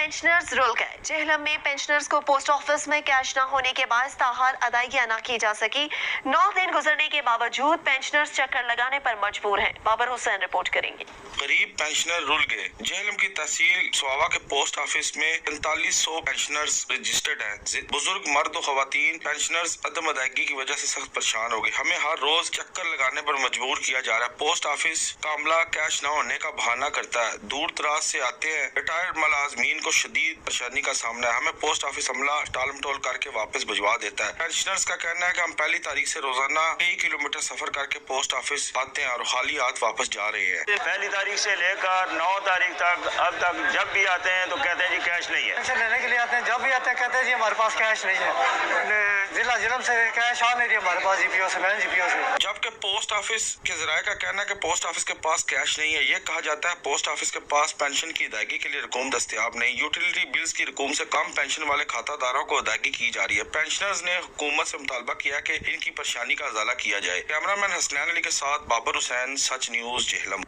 Pensioners rule गए। जेहलम में pensioners को पोस्ट ऑफिस में कैश न होने के बायस ताहाल अदायगियां न की जा सकी। 9 दिन गुजरने के बावजूद पेंशनर्स चक्कर लगाने पर मजबूर हैं। बाबर हुसैन रिपोर्ट करेंगे। गरीब पेंशनर रुल गए। जेहलम की तहसील स्वावा के पोस्ट ऑफिस में 4500 पेंशनर्स रजिस्टर्ड हैं। बुजुर्ग मर्द और खवातीन पेंशनर्स अदम अदायगी की वजह से सख्त परेशान हो गए। हमें हर रोज चक्कर लगाने पर मजबूर किया जा रहा है। पोस्ट ऑफिस का अमला कैश न होने का बहाना करता है। दूर दराज से आते हैं। रिटायर्ड मुलाजमीन को शदीद परेशानी का सामना है। हमें पोस्ट ऑफिस अमला टालम टोल करके वापस भिजवा देता है। पेंशनर्स का कहना है कि हम पहली तारीख से रोजाना कई किलोमीटर सफर करके पोस्ट ऑफिस आते हैं और खाली हाथ वापस जा रहे हैं। पहली तारीख से लेकर 9 तारीख तक अब तक जब भी आते हैं तो कहते हैं जी कैश नहीं है। पेंशन लेने के लिए आते हैं, जब भी आते हैं कहते हैं जी हमारे पास कैश नहीं है। जिला जिलम से कैश आ नहीं रही हमारे पास, जीपीओ से, मैं जीपीओ से। जबकि पोस्ट ऑफिस के जराये का कहना है कि पोस्ट ऑफिस के पास कैश नहीं है। ये कहा जाता है पोस्ट ऑफिस के पास पेंशन की अदायगी के लिए रकूम दस्तयाब नहीं। यूटिलिटी बिल्स की रकूम से कम पेंशन वाले खातादारों को अदायगी की जा रही है। पेंशनर्स ने हुकूमत से मुतालबा किया कि इनकी परेशानी का अजाला किया जाए। कैमरामैन हसनैन अली के साथ बाबर हुसैन, सच न्यूज, जेहलम।